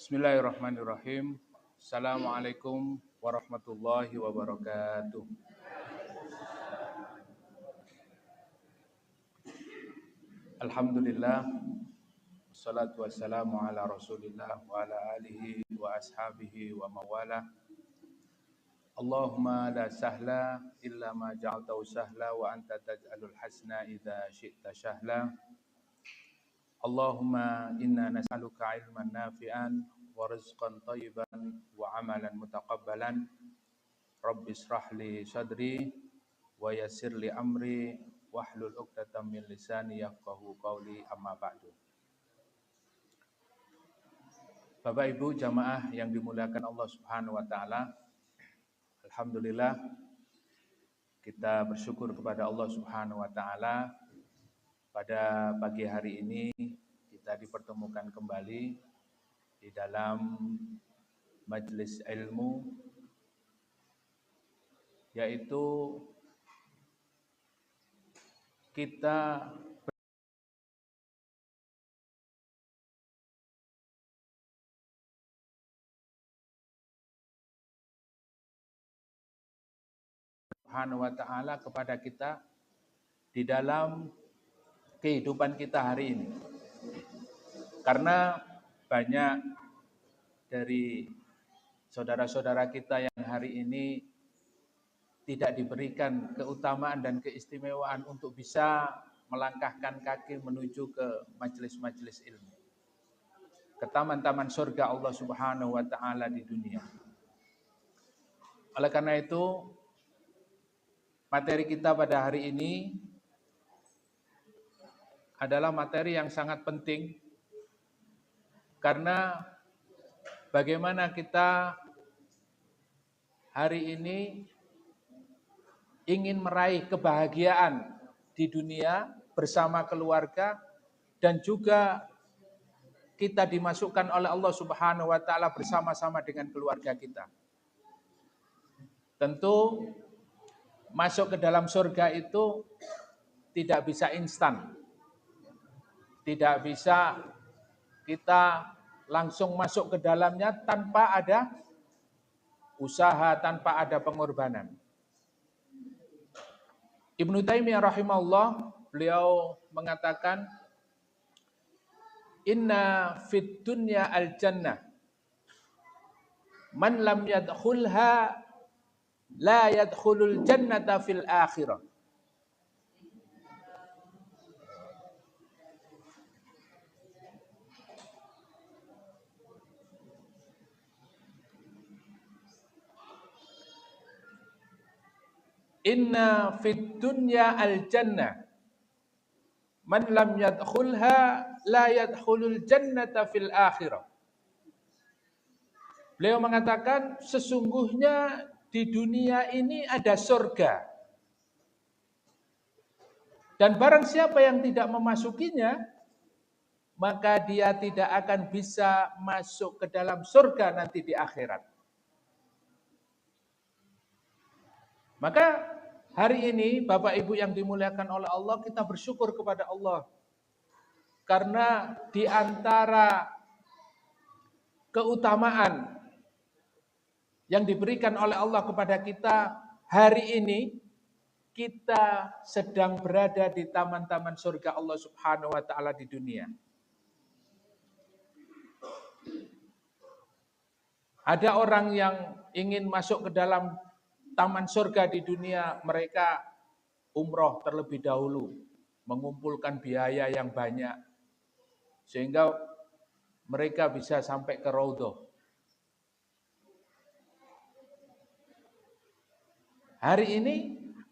Bismillahirrahmanirrahim. Assalamualaikum warahmatullahi wabarakatuh. Alhamdulillah. Wassalatu wassalamu ala rasulillah wa ala alihi wa ashabihi wa mawala. Allahumma la sahla illa ma ja'altahu sahla wa anta taj'alul hasna idza syi'ta sahla. Allahumma inna nas'aluka ilman nafi'an wa rizqan thayyiban wa amalan mutaqabbalan. Rabbi israh li sadri wa yassir li amri wahlul 'uqdatam min lisani yafqahu qawli, amma ba'du. Bapak Ibu jamaah yang dimuliakan Allah Subhanahu wa taala, alhamdulillah kita bersyukur kepada Allah Subhanahu wa taala. Pada pagi hari ini kita dipertemukan kembali di dalam majelis ilmu, yaitu kita Subhanahu wa taala kepada kita di dalam kehidupan kita hari ini. Karena banyak dari saudara-saudara kita yang hari ini tidak diberikan keutamaan dan keistimewaan untuk bisa melangkahkan kaki menuju ke majelis-majelis ilmu, ke taman-taman surga Allah Subhanahu wa taala di dunia. Oleh karena itu, materi kita pada hari ini adalah materi yang sangat penting, karena bagaimana kita hari ini ingin meraih kebahagiaan di dunia bersama keluarga, dan juga kita dimasukkan oleh Allah Subhanahu wa taala bersama-sama dengan keluarga kita. Tentu masuk ke dalam surga itu tidak bisa instan. Tidak bisa kita langsung masuk ke dalamnya tanpa ada usaha, tanpa ada pengorbanan. Ibnu Taimiyah rahimahullah, beliau mengatakan, inna fid dunya al jannah man lam yadkhulha la yadkhulul jannata fil akhirah. Inna fid dunya al jannah man lam yadkhulha la yadkhulul jannata fil akhirah. Beliau mengatakan, sesungguhnya di dunia ini ada surga, dan barang siapa yang tidak memasukinya, maka dia tidak akan bisa masuk ke dalam surga nanti di akhirat. Maka hari ini Bapak Ibu yang dimuliakan oleh Allah, kita bersyukur kepada Allah. Karena di antara keutamaan yang diberikan oleh Allah kepada kita hari ini, kita sedang berada di taman-taman surga Allah Subhanahu wa taala di dunia. Ada orang yang ingin masuk ke dalam taman surga di dunia, mereka umroh terlebih dahulu, mengumpulkan biaya yang banyak, sehingga mereka bisa sampai ke Raudhah. Hari ini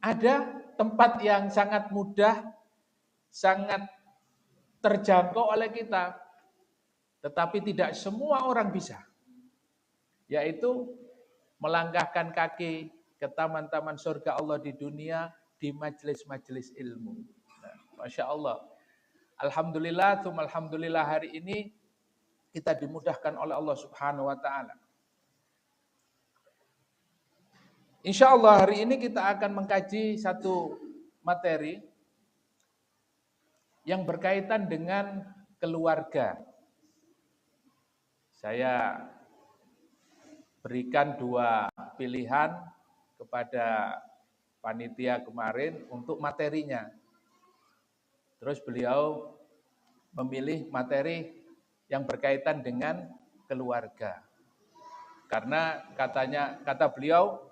ada tempat yang sangat mudah, sangat terjangkau oleh kita, tetapi tidak semua orang bisa, yaitu melangkahkan kaki ke taman-taman surga Allah di dunia, di majelis-majelis ilmu. Nah, Masya Allah. Alhamdulillah, alhamdulillah, hari ini kita dimudahkan oleh Allah Subhanahu wa ta'ala. Insya Allah hari ini kita akan mengkaji satu materi yang berkaitan dengan keluarga. saya berikan 2 pilihan kepada panitia kemarin untuk materinya. Terus beliau memilih materi yang berkaitan dengan keluarga. Karena kata beliau,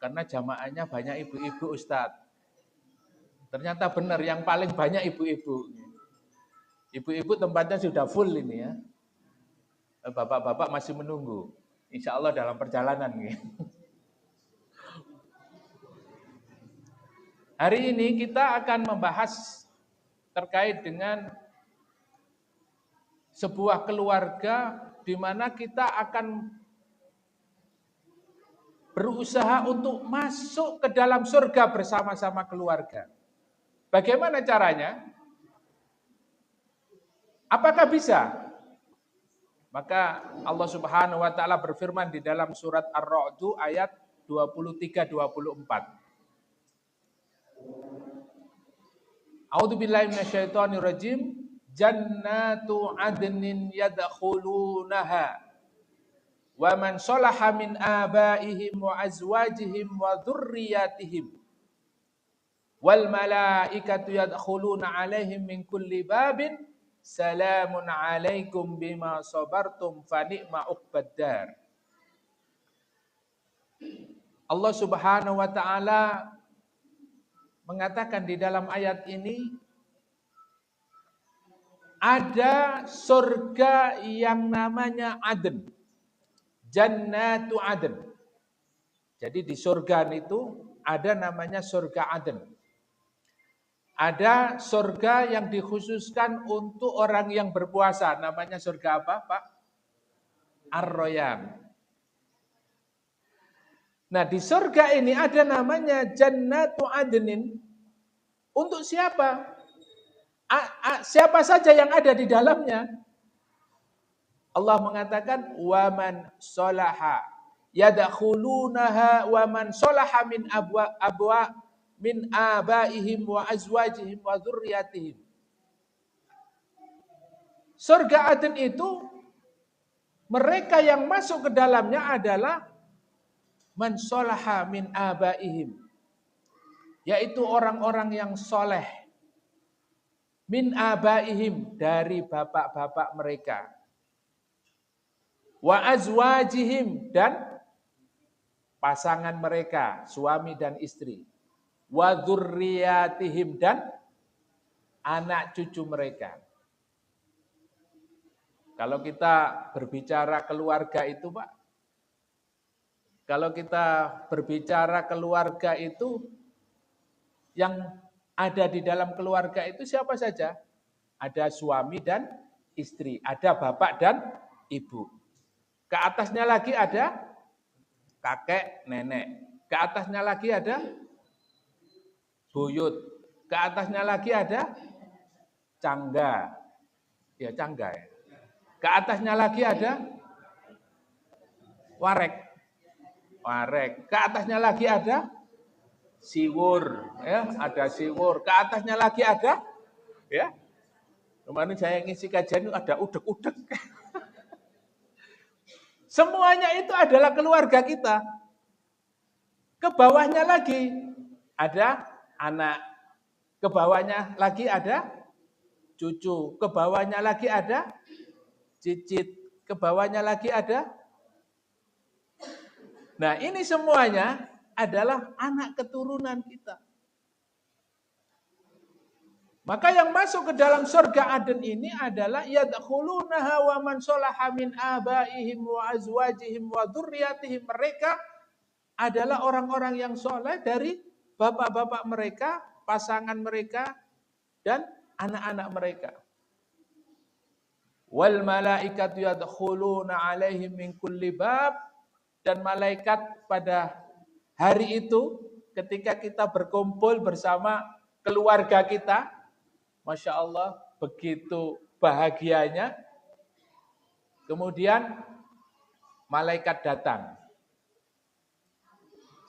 karena jamaahnya banyak ibu-ibu Ustadz. Ternyata benar, yang paling banyak ibu-ibu. Ibu-ibu tempatnya sudah full ini ya. Bapak-bapak masih menunggu. Insya Allah dalam perjalanan. Hari ini kita akan membahas terkait dengan sebuah keluarga di mana kita akan berusaha untuk masuk ke dalam surga bersama-sama keluarga. Bagaimana caranya? Apakah bisa? Maka Allah Subhanahu wa taala berfirman di dalam surat Ar-Ra'd ayat 23-24. A'udzubillahi minasyaitonirrajim. Jannatu adnin yadkhulunaha wa man shalaha min abaihim wa azwajihim wa dzurriyyatihim wal malaikatu yadkhuluna alaihim min kulli babin salamun alaikum bima sabartum fa ni'ma uqbaddar. Allah Subhanahu wa taala mengatakan di dalam ayat ini ada surga yang namanya Aden. Jannatu Aden. Jadi di surga itu ada namanya surga Aden. Ada surga yang dikhususkan untuk orang yang berpuasa. Namanya surga apa, Pak? Ar-Royan. Nah, di surga ini ada namanya Jannatu Adnin. Untuk siapa? Siapa saja yang ada di dalamnya. Allah mengatakan waman sholaha yadkhulunaha waman sholaha min abwa min abaihim wa azwajihim wa dzurriyyatihim. Surga Aden itu mereka yang masuk ke dalamnya adalah man sholaha min abaihim, yaitu orang-orang yang soleh, min abaihim dari bapak-bapak mereka, wa azwajihim dan pasangan mereka, suami dan istri, wa dzurriyyatihim dan anak cucu mereka. Kalau kita berbicara keluarga itu, Pak, kalau kita berbicara keluarga itu, yang ada di dalam keluarga itu siapa saja? Ada suami dan istri, ada bapak dan ibu. Ke atasnya lagi ada kakek, nenek. Ke atasnya lagi ada buyut. Ke atasnya lagi ada cangga. Ya, cangga ya. Ke atasnya lagi ada warek. Warek. Ke atasnya lagi ada siwur, ya, ada siwur. Ke atasnya lagi ada, ya. Kemarin saya ngisi kajian itu ada udek-udek. Semuanya itu adalah keluarga kita. Ke bawahnya lagi ada anak. Ke bawahnya lagi ada cucu. Ke bawahnya lagi ada cicit. Ke bawahnya lagi ada. Nah, ini semuanya adalah anak keturunan kita. Maka yang masuk ke dalam surga Aden ini adalah yadkhulunaha wa man sholaha min abaihim wa azwajihim wa dzurriyyatihim. Mereka adalah orang-orang yang soleh dari bapak-bapak mereka, pasangan mereka, dan anak-anak mereka. Wal malaikatu yadkhuluna alaihim min kulli bab. Dan malaikat pada hari itu ketika kita berkumpul bersama keluarga kita, Masya Allah, begitu bahagianya. Kemudian malaikat datang.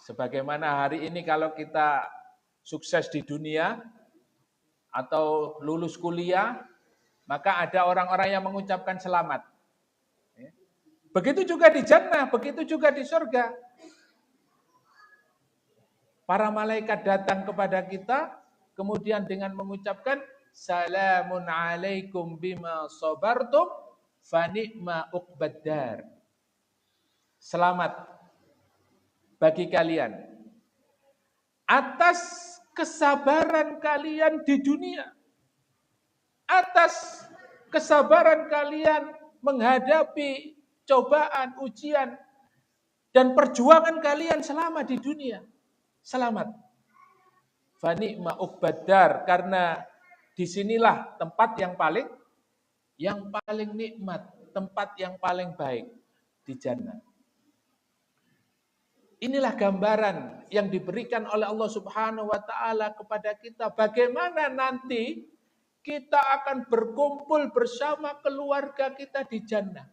Sebagaimana hari ini kalau kita sukses di dunia atau lulus kuliah, maka ada orang-orang yang mengucapkan selamat. Begitu juga di jannah, begitu juga di surga. Para malaikat datang kepada kita, kemudian dengan mengucapkan, Salamun alaikum bima sabartum, fa ni'ma uqbaddar. Selamat bagi kalian atas kesabaran kalian di dunia, atas kesabaran kalian menghadapi cobaan, ujian, dan perjuangan kalian selama di dunia. Selamat. Fa ni'ma uqbaddar, karena disinilah tempat yang paling nikmat, tempat yang paling baik di jannah. Inilah gambaran yang diberikan oleh Allah Subhanahu wa taala kepada kita, bagaimana nanti kita akan berkumpul bersama keluarga kita di jannah.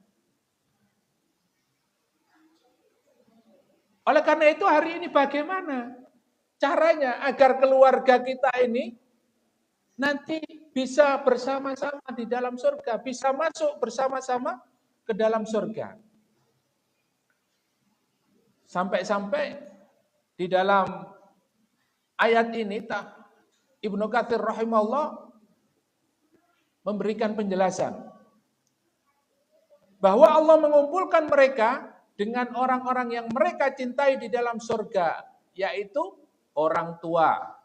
Oleh karena itu hari ini bagaimana caranya agar keluarga kita ini nanti bisa bersama-sama di dalam surga, bisa masuk bersama-sama ke dalam surga. Sampai-sampai di dalam ayat ini Ibnu Katsir rahimahullah memberikan penjelasan bahwa Allah mengumpulkan mereka dengan orang-orang yang mereka cintai di dalam surga, yaitu orang tua,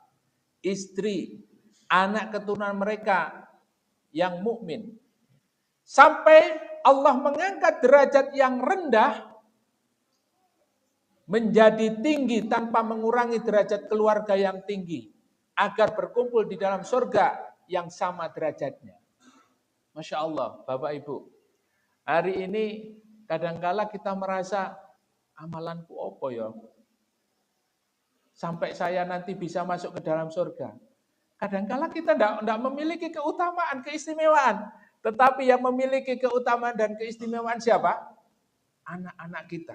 istri, anak keturunan mereka yang mukmin. Sampai Allah mengangkat derajat yang rendah menjadi tinggi tanpa mengurangi derajat keluarga yang tinggi, agar berkumpul di dalam surga yang sama derajatnya. Masya Allah, Bapak Ibu. Hari ini kadangkala kita merasa, amalanku apa ya? Sampai saya nanti bisa masuk ke dalam surga. Kadangkala kita tidak memiliki keutamaan, keistimewaan. Tetapi yang memiliki keutamaan dan keistimewaan siapa? Anak-anak kita.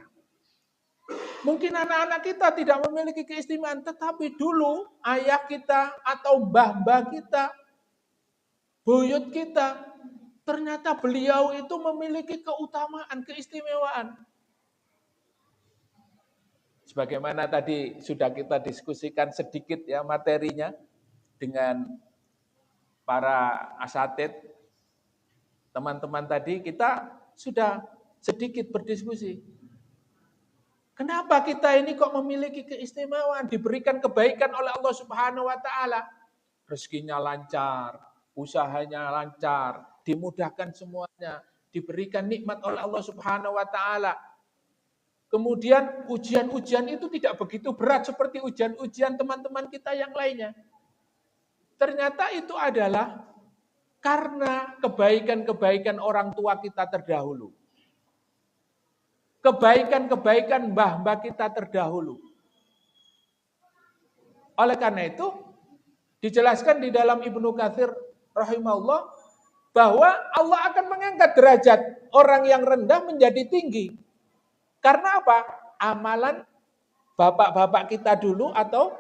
Mungkin anak-anak kita tidak memiliki keistimewaan, tetapi dulu ayah kita atau mbah-mbah kita, buyut kita, ternyata beliau itu memiliki keutamaan, keistimewaan. Sebagaimana tadi sudah kita diskusikan sedikit ya materinya dengan para asatid, teman-teman tadi kita sudah sedikit berdiskusi. Kenapa kita ini kok memiliki keistimewaan, diberikan kebaikan oleh Allah Subhanahu wa taala? Rezekinya lancar, usahanya lancar, dimudahkan semuanya, diberikan nikmat oleh Allah Subhanahu wa taala. Kemudian ujian-ujian itu tidak begitu berat seperti ujian-ujian teman-teman kita yang lainnya. Ternyata itu adalah karena kebaikan-kebaikan orang tua kita terdahulu. Kebaikan-kebaikan mbah-mbah kita terdahulu. Oleh karena itu, dijelaskan di dalam Ibnu Katsir rahimahullah bahwa Allah akan mengangkat derajat orang yang rendah menjadi tinggi. Karena apa? Amalan bapak-bapak kita dulu atau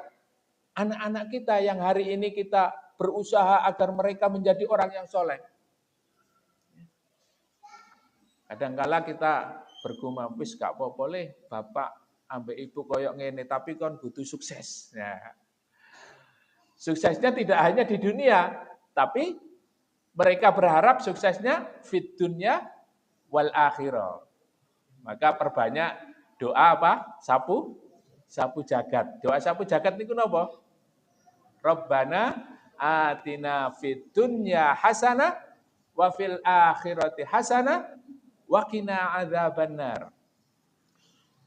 anak-anak kita yang hari ini kita berusaha agar mereka menjadi orang yang soleh. Kadangkala kita bergumam, wis gak apa-apa le, bapak ambek ibu koyok ngene, tapi kon butuh sukses. Ya. Suksesnya tidak hanya di dunia, tapi mereka berharap suksesnya fit dunya wal akhirah. Maka perbanyak doa apa? Sapu jagat. Doa sapu jagat niku napa? Rabbana atina fid dunya hasanah wa fil akhirati hasanah wa qina adzabannar.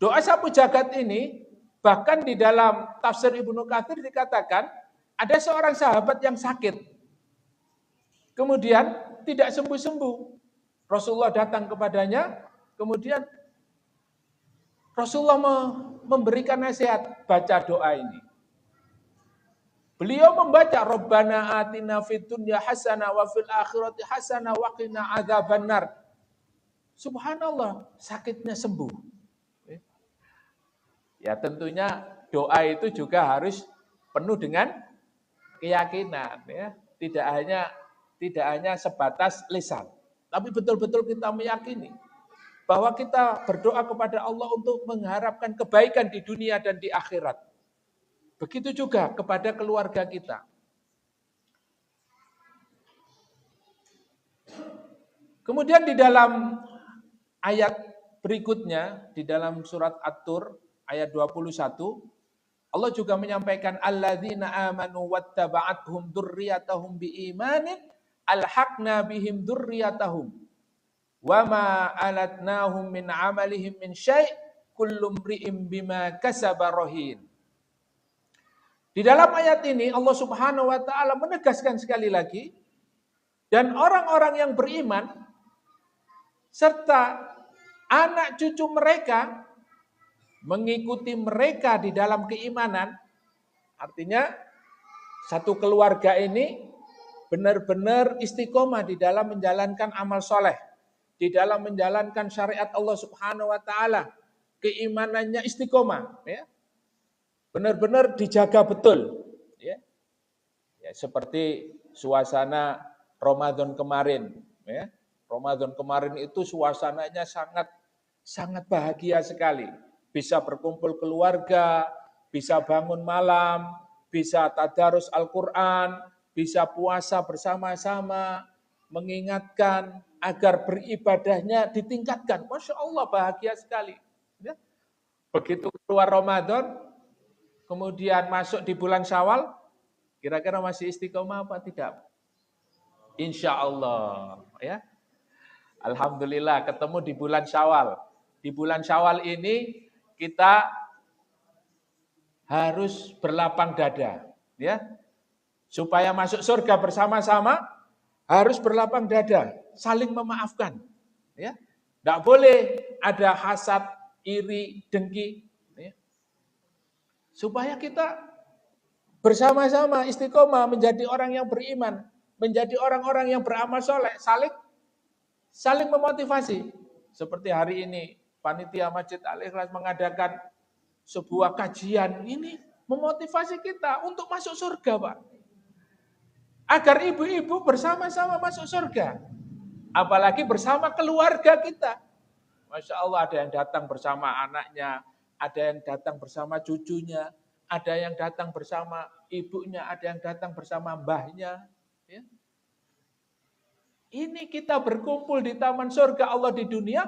Doa sapu jagat ini bahkan di dalam tafsir Ibnu Katsir dikatakan ada seorang sahabat yang sakit. Kemudian tidak sembuh-sembuh. Rasulullah datang kepadanya, kemudian Rasulullah memberikan nasihat, baca doa ini. Beliau membaca Rabbana atina fid dunya hasanah wa fil akhirati hasanah wa qina adzabannar. Subhanallah, sakitnya sembuh. Ya tentunya doa itu juga harus penuh dengan keyakinan, ya. Tidak hanya sebatas lisan, tapi betul-betul kita meyakini. bahwa kita berdoa kepada Allah untuk mengharapkan kebaikan di dunia dan di akhirat. Begitu juga kepada keluarga kita. Kemudian di dalam ayat berikutnya, di dalam surat At-Tur ayat 21, Allah juga menyampaikan alladzina amanu wattaba'athum dzurriyyatahum biimanin alhaqna bihim dzurriyyatahum wama alatnahum min amalihim min syai' kullu imri'in bima kasaba rahin. Di dalam ayat ini Allah Subhanahu wa taala menegaskan sekali lagi, dan orang-orang yang beriman serta anak cucu mereka mengikuti mereka di dalam keimanan, artinya satu keluarga ini benar-benar istiqomah di dalam menjalankan amal soleh, di dalam menjalankan syariat Allah Subhanahu wa taala, keimanannya istiqomah, ya. Benar-benar dijaga betul, ya. Ya, seperti suasana Ramadan kemarin, ya. Ramadan kemarin itu suasananya sangat bahagia sekali. Bisa berkumpul keluarga, bisa bangun malam, bisa tadarus Al-Quran, bisa puasa bersama-sama, mengingatkan agar beribadahnya ditingkatkan. Masya Allah, bahagia sekali. Ya. Begitu keluar Ramadan, kemudian masuk di bulan Syawal, kira-kira masih istiqomah apa tidak? Insya Allah. Ya. Alhamdulillah ketemu di bulan Syawal. Di bulan Syawal ini kita harus berlapang dada, ya. Supaya masuk surga bersama-sama harus berlapang dada, saling memaafkan, ya. Tidak boleh ada hasad, iri, dengki, ya. Supaya kita bersama-sama istiqomah menjadi orang yang beriman, menjadi orang-orang yang beramal soleh, saling memotivasi. Seperti hari ini panitia Masjid Al-Ikhlas mengadakan sebuah kajian, ini memotivasi kita untuk masuk surga, Pak. Agar ibu-ibu bersama-sama masuk surga. Apalagi bersama keluarga kita. Masya Allah, ada yang datang bersama anaknya, ada yang datang bersama cucunya, ada yang datang bersama ibunya, ada yang datang bersama mbahnya. Ya. Ini kita berkumpul di taman surga Allah di dunia,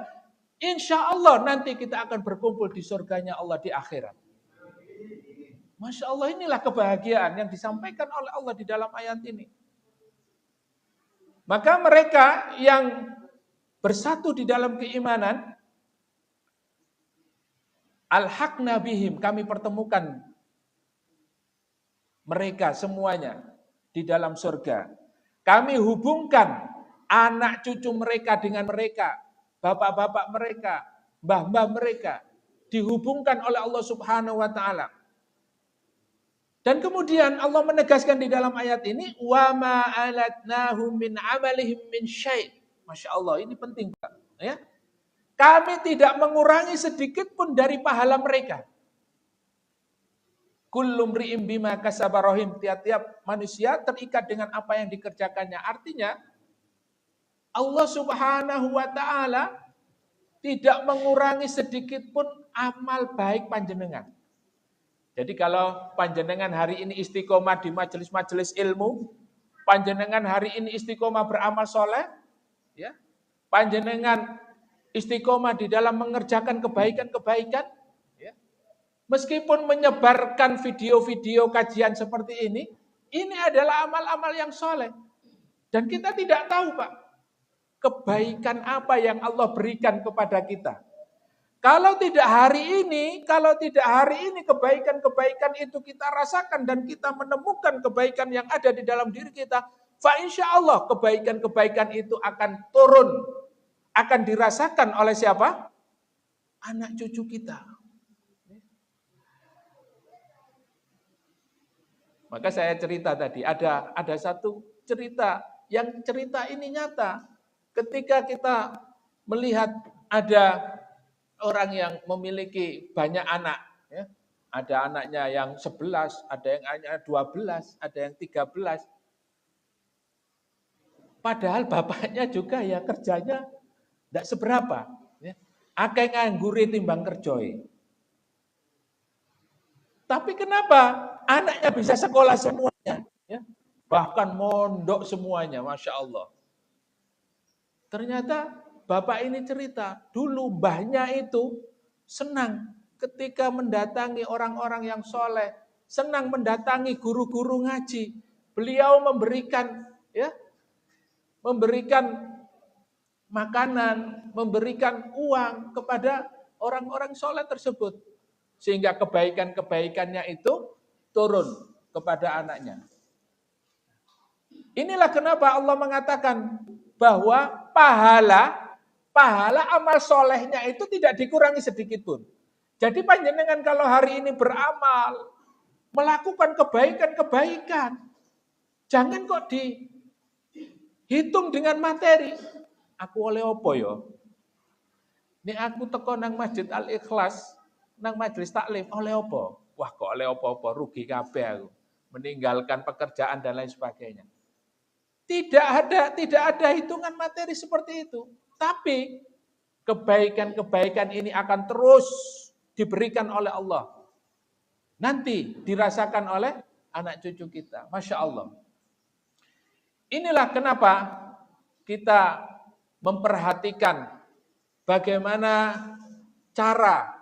insya Allah nanti kita akan berkumpul di surganya Allah di akhirat. Masya Allah, inilah kebahagiaan yang disampaikan oleh Allah di dalam ayat ini. Maka mereka yang bersatu di dalam keimanan, alhaqna bihim, kami pertemukan mereka semuanya di dalam surga. Kami hubungkan anak cucu mereka dengan mereka, bapak-bapak mereka, mbah-mbah mereka, dihubungkan oleh Allah Subhanahu wa taala. Dan kemudian Allah menegaskan di dalam ayat ini, wa ma alatnahum min amalihim min syai'. Masya Allah, ini penting, Pak, ya. Kami tidak mengurangi sedikit pun dari pahala mereka. Kullum ri'im bima kasaba rahim, tiap-tiap manusia terikat dengan apa yang dikerjakannya. Artinya Allah Subhanahu wa taala tidak mengurangi sedikit pun amal baik panjenengan. Jadi kalau panjenengan hari ini istiqomah di majelis-majelis ilmu, panjenengan hari ini istiqomah beramal soleh, ya, panjenengan istiqomah di dalam mengerjakan kebaikan-kebaikan, ya, meskipun menyebarkan video-video kajian seperti ini adalah amal-amal yang soleh. Dan kita tidak tahu, Pak, kebaikan apa yang Allah berikan kepada kita. Kalau tidak hari ini kebaikan-kebaikan itu kita rasakan dan kita menemukan kebaikan yang ada di dalam diri kita, fa insya Allah kebaikan-kebaikan itu akan turun, akan dirasakan oleh siapa? Anak cucu kita. Maka saya cerita tadi, ada satu cerita, yang cerita ini nyata. Ketika kita melihat ada orang yang memiliki banyak anak, ya. Ada anaknya yang 11, ada yang anaknya 12, ada yang 13. Padahal bapaknya juga ya kerjanya tidak seberapa. Ya. Akeh nganggure timbang kerjoe. Tapi kenapa anaknya bisa sekolah semuanya? Ya? Bahkan mondok semuanya, Masya Allah. Ternyata bapak ini cerita, dulu mbahnya itu senang ketika mendatangi orang-orang yang soleh, senang mendatangi guru-guru ngaji. Beliau memberikan makanan, memberikan uang kepada orang-orang soleh tersebut. Sehingga kebaikan-kebaikannya itu turun kepada anaknya. Inilah kenapa Allah mengatakan bahwa pahala amal solehnya itu tidak dikurangi sedikit pun. Jadi panjenengan kalau hari ini beramal, melakukan kebaikan-kebaikan, jangan kok dihitung dengan materi. Aku oleh apa ya? Ini aku teko nang Masjid Al-Ikhlas, nang majelis taklim oleh apa? Wah, kok oleh apa-apa, rugi kabeh aku. Meninggalkan pekerjaan dan lain sebagainya. Tidak ada hitungan materi seperti itu. Tapi kebaikan-kebaikan ini akan terus diberikan oleh Allah. Nanti dirasakan oleh anak cucu kita. Masya Allah. Inilah kenapa kita memperhatikan bagaimana cara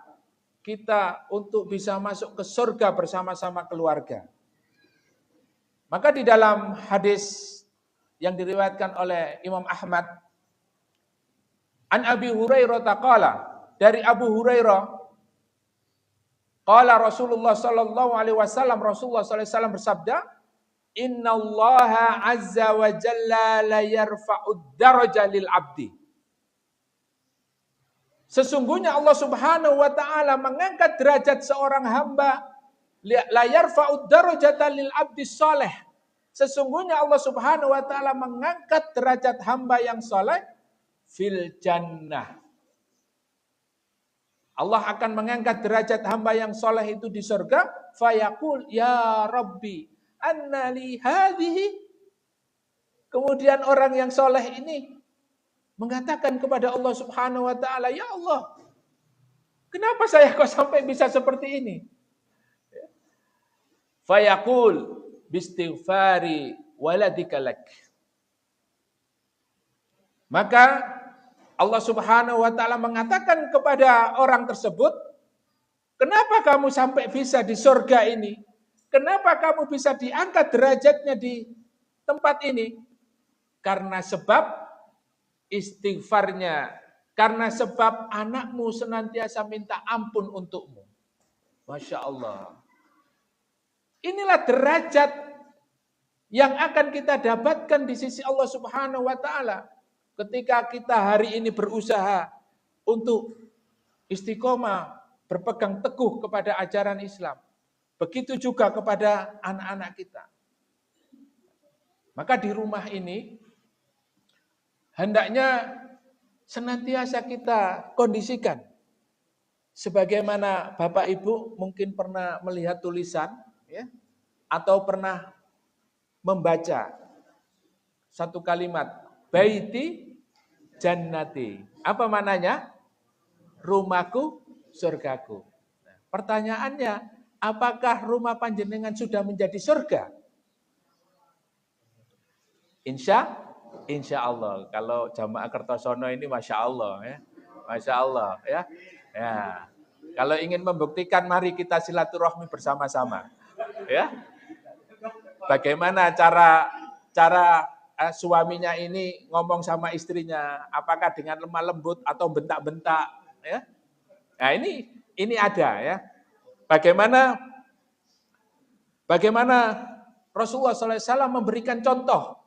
kita untuk bisa masuk ke surga bersama-sama keluarga. Maka di dalam hadis yang diriwayatkan oleh Imam Ahmad, an Abi Hurairah taqala, dari Abu Hurairah, qala Rasulullah sallallahu alaihi wasallam, Rasulullah sallallahu alaihi wasallam bersabda, innallaha azza wa jalla la yarfa'ud daraja lil abdi. Sesungguhnya Allah Subhanahu wa taala mengangkat derajat seorang hamba, la yarfa'ud darajata lil abdi saleh. Sesungguhnya Allah Subhanahu wa taala mengangkat derajat hamba yang saleh fil jannah. Allah akan mengangkat derajat hamba yang saleh itu di surga, fayaqul ya Rabbi anna li hadhihi. Kemudian orang yang saleh ini mengatakan kepada Allah Subhanahu wa taala, ya Allah, kenapa saya kok sampai bisa seperti ini? Fayaqul bistighfari waladika lak. Maka Allah Subhanahu wa taala mengatakan kepada orang tersebut, kenapa kamu sampai bisa di surga ini? Kenapa kamu bisa diangkat derajatnya di tempat ini? Karena sebab istighfarnya, karena sebab anakmu senantiasa minta ampun untukmu. Masya Allah. Inilah derajat yang akan kita dapatkan di sisi Allah Subhanahu wa taala ketika kita hari ini berusaha untuk istiqomah, berpegang teguh kepada ajaran Islam. Begitu juga kepada anak-anak kita. Maka di rumah ini hendaknya senantiasa kita kondisikan. Sebagaimana Bapak Ibu mungkin pernah melihat tulisan, ya, atau pernah membaca satu kalimat, baiti jannati. Apa maknanya? Rumahku, surgaku. Nah, pertanyaannya, apakah rumah panjenengan sudah menjadi surga? Insya Allah. Kalau jamaah Kertosono ini Masya Allah. Ya. Masya Allah. Ya. Ya. Kalau ingin membuktikan, mari kita silaturahmi bersama-sama. Ya. Bagaimana cara suaminya ini ngomong sama istrinya? Apakah dengan lemah lembut atau bentak-bentak? Ya. Nah ini ada ya. Bagaimana Rasulullah SAW memberikan contoh,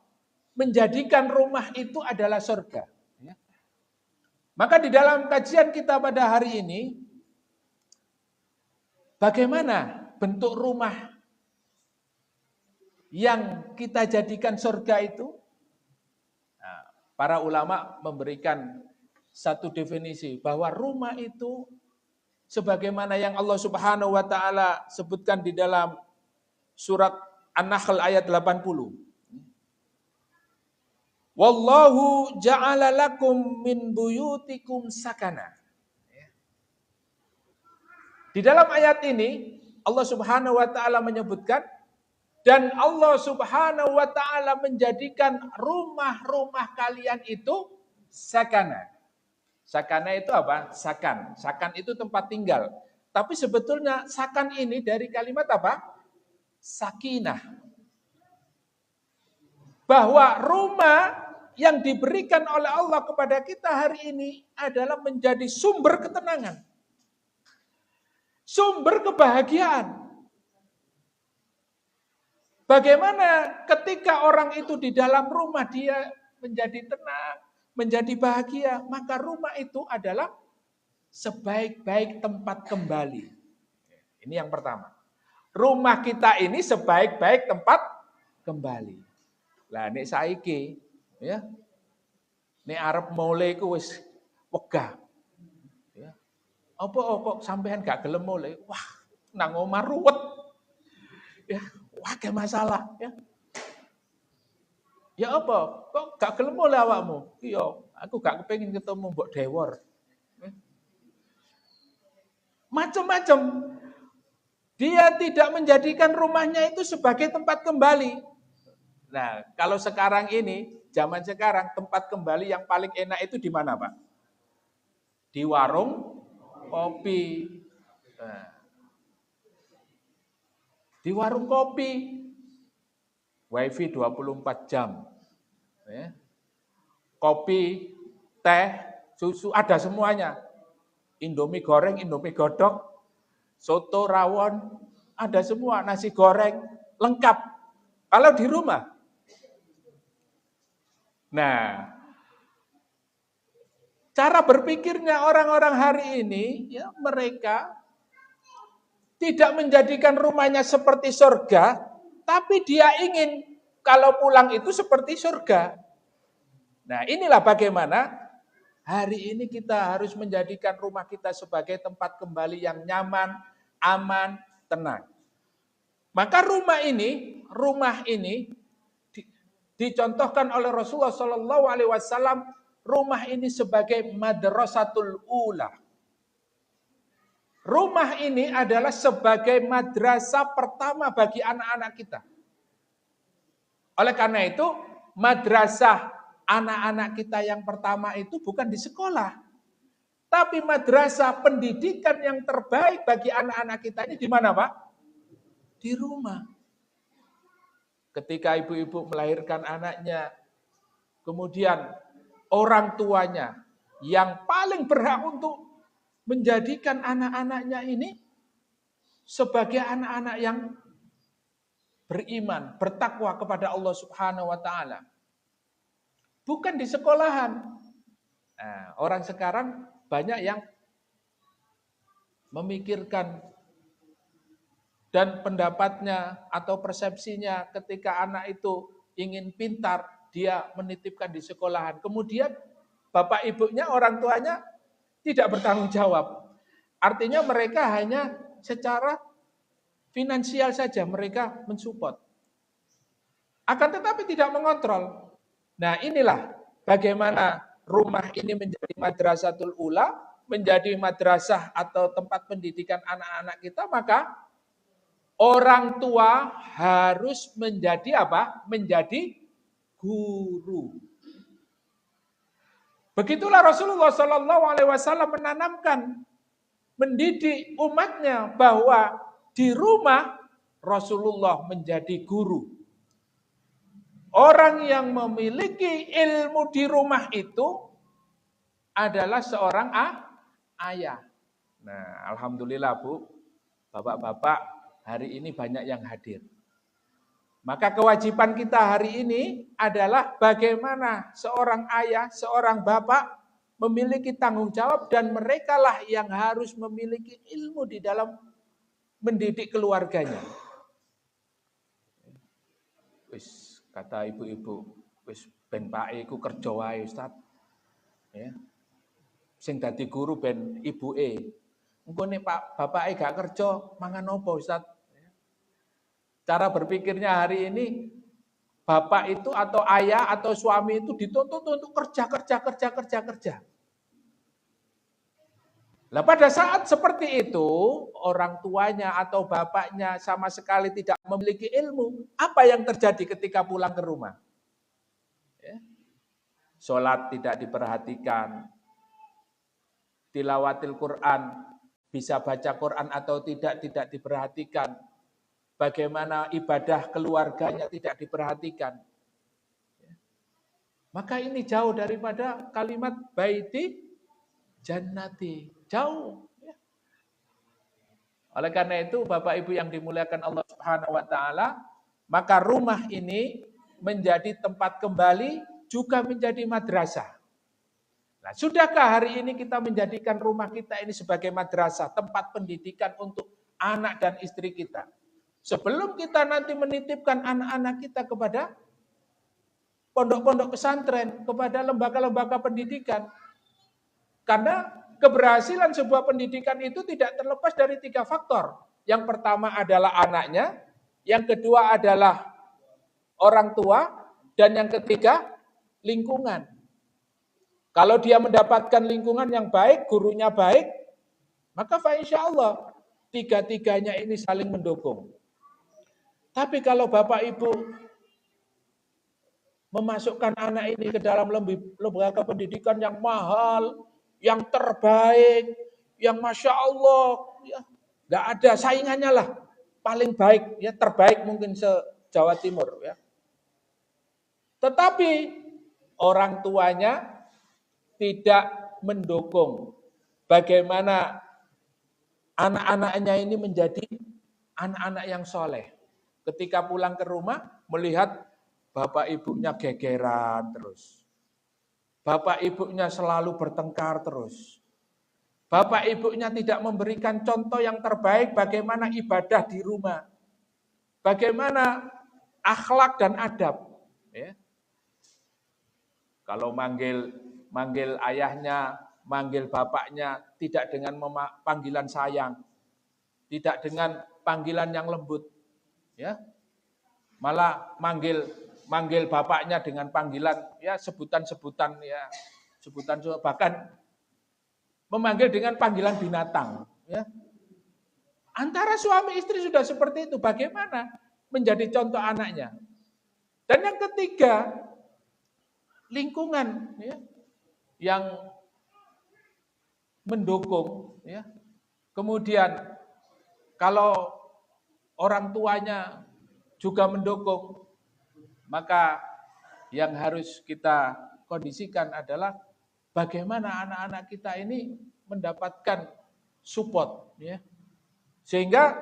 menjadikan rumah itu adalah surga. Ya. Maka di dalam kajian kita pada hari ini, bagaimana bentuk rumah yang kita jadikan surga itu? Nah, para ulama memberikan satu definisi bahwa rumah itu sebagaimana yang Allah Subhanahu wa taala sebutkan di dalam surat An-Nahl ayat 80. Wallahu ja'ala lakum min buyutikum sakana. Di dalam ayat ini Allah Subhanahu wa taala menyebutkan dan Allah Subhanahu wa taala menjadikan rumah-rumah kalian itu sakana. Sakana itu apa? Sakan. Sakan itu tempat tinggal. Tapi sebetulnya sakan ini dari kalimat apa? Sakinah. Bahwa rumah yang diberikan oleh Allah kepada kita hari ini adalah menjadi sumber ketenangan. Sumber kebahagiaan. Bagaimana ketika orang itu di dalam rumah dia menjadi tenang, menjadi bahagia, maka rumah itu adalah sebaik-baik tempat kembali. Ini yang pertama. Rumah kita ini sebaik-baik tempat kembali. Lah nek saiki ya. Nek arep mulai ku wis wegah. Ya. Apa kok sampean gak gelem mulai? Wah, nang omah ruwet. Ya, wah gak masalah ya. Ya apa? Kok gak gelem mulai awakmu? Iya, aku gak kepengin ketemu Mbok Dewor. Macam-macam. Dia tidak menjadikan rumahnya itu sebagai tempat kembali. Nah, kalau sekarang ini, zaman sekarang, tempat kembali yang paling enak itu di mana, Pak? Di warung kopi. Nah, di warung kopi, wifi 24 jam. Ya. Kopi, teh, susu, ada semuanya. Indomie goreng, Indomie godok, soto, rawon, ada semua, nasi goreng, lengkap. Kalau di rumah. Nah, cara berpikirnya orang-orang hari ini, ya mereka tidak menjadikan rumahnya seperti surga, tapi dia ingin kalau pulang itu seperti surga. Nah, inilah bagaimana hari ini kita harus menjadikan rumah kita sebagai tempat kembali yang nyaman, aman, tenang. Maka rumah ini dicontohkan oleh Rasulullah Shallallahu Alaihi Wasallam, rumah ini sebagai madrasatul ula. Rumah ini adalah sebagai madrasah pertama bagi anak-anak kita. Oleh karena itu, madrasah anak-anak kita yang pertama itu bukan di sekolah, tapi madrasah pendidikan yang terbaik bagi anak-anak kita ini di mana, Pak? Di rumah. Ketika ibu-ibu melahirkan anaknya, kemudian orang tuanya yang paling berhak untuk menjadikan anak-anaknya ini sebagai anak-anak yang beriman, bertakwa kepada Allah Subhanahu wa taala. Bukan di sekolahan. Nah, orang sekarang banyak yang memikirkan dan pendapatnya atau persepsinya ketika anak itu ingin pintar, dia menitipkan di sekolahan. Kemudian bapak ibunya, orang tuanya tidak bertanggung jawab. Artinya mereka hanya secara finansial saja mereka mensupport. Akan tetapi tidak mengontrol. Nah, inilah bagaimana rumah ini menjadi madrasatul ula, menjadi madrasah atau tempat pendidikan anak-anak kita, maka orang tua harus menjadi apa? Menjadi guru. Begitulah Rasulullah Shallallahu Alaihi Wasallam menanamkan, mendidik umatnya bahwa di rumah Rasulullah menjadi guru. Orang yang memiliki ilmu di rumah itu adalah seorang ayah. Nah, alhamdulillah Bu, bapak-bapak hari ini banyak yang hadir. Maka kewajiban kita hari ini adalah bagaimana seorang ayah, seorang bapak memiliki tanggung jawab dan merekalah yang harus memiliki ilmu di dalam mendidik keluarganya. Wis kata ibu-ibu, wis ben pake iku kerja wae Ustaz. Ya. Sing dadi guru ben ibuke. Engko nek Pak bapake gak kerja, mangan opo Ustaz? Cara berpikirnya hari ini bapak itu atau ayah atau suami itu dituntut untuk kerja. Nah, pada saat seperti itu, orang tuanya atau bapaknya sama sekali tidak memiliki ilmu, apa yang terjadi ketika pulang ke rumah? Ya. Sholat tidak diperhatikan, tilawatil Quran, bisa baca Quran atau tidak diperhatikan. Bagaimana ibadah keluarganya tidak diperhatikan. Maka ini jauh daripada kalimat baiti jannati. Jauh. Oleh karena itu, Bapak Ibu yang dimuliakan Allah Subhanahu wa taala, maka rumah ini menjadi tempat kembali, juga menjadi madrasah. Nah, sudahkah hari ini kita menjadikan rumah kita ini sebagai madrasah, tempat pendidikan untuk anak dan istri kita? Sebelum kita nanti menitipkan anak-anak kita kepada pondok-pondok pesantren, kepada lembaga-lembaga pendidikan. Karena keberhasilan sebuah pendidikan itu tidak terlepas dari 3 faktor. Yang pertama adalah anaknya, yang kedua adalah orang tua, dan yang ketiga lingkungan. Kalau dia mendapatkan lingkungan yang baik, gurunya baik, maka insya Allah 3-tiganya ini saling mendukung. Tapi kalau Bapak Ibu memasukkan anak ini ke dalam lembaga pendidikan yang mahal, yang terbaik, yang Masya Allah, ya, nggak ada saingannya lah, paling baik, ya terbaik mungkin se-Jawa Timur. Ya. Tetapi orang tuanya tidak mendukung bagaimana anak-anaknya ini menjadi anak-anak yang soleh. Ketika pulang ke rumah, melihat bapak ibunya gegeran terus. Bapak ibunya selalu bertengkar terus. Bapak ibunya tidak memberikan contoh yang terbaik bagaimana ibadah di rumah. Bagaimana akhlak dan adab. Ya. Kalau manggil ayahnya, manggil bapaknya, tidak dengan panggilan sayang. Tidak dengan panggilan yang lembut. Ya, malah manggil bapaknya dengan panggilan ya sebutan-sebutan ya sebutan bahkan memanggil dengan panggilan binatang ya. Antara suami istri sudah seperti itu, bagaimana menjadi contoh anaknya? Dan yang ketiga, lingkungan ya, yang mendukung ya. Kemudian kalau orang tuanya juga mendukung, maka yang harus kita kondisikan adalah bagaimana anak-anak kita ini mendapatkan support. Ya. Sehingga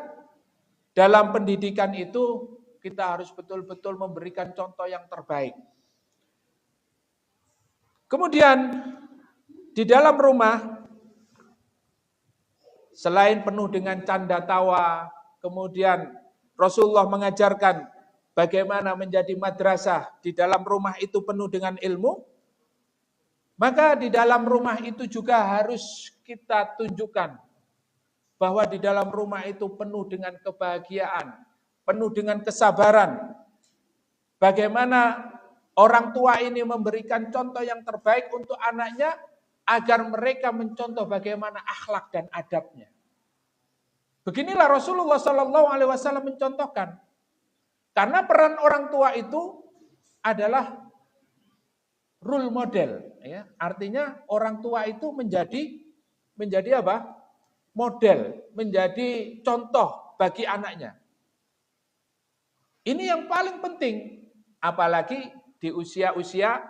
dalam pendidikan itu kita harus betul-betul memberikan contoh yang terbaik. Kemudian di dalam rumah, selain penuh dengan canda tawa, kemudian Rasulullah mengajarkan bagaimana menjadi madrasah di dalam rumah itu penuh dengan ilmu. Maka di dalam rumah itu juga harus kita tunjukkan bahwa di dalam rumah itu penuh dengan kebahagiaan, penuh dengan kesabaran. Bagaimana orang tua ini memberikan contoh yang terbaik untuk anaknya agar mereka mencontoh bagaimana akhlak dan adabnya. Beginilah Rasulullah SAW mencontohkan. Karena peran orang tua itu adalah role model. Ya. Artinya orang tua itu menjadi apa? Model, menjadi contoh bagi anaknya. Ini yang paling penting. Apalagi di usia-usia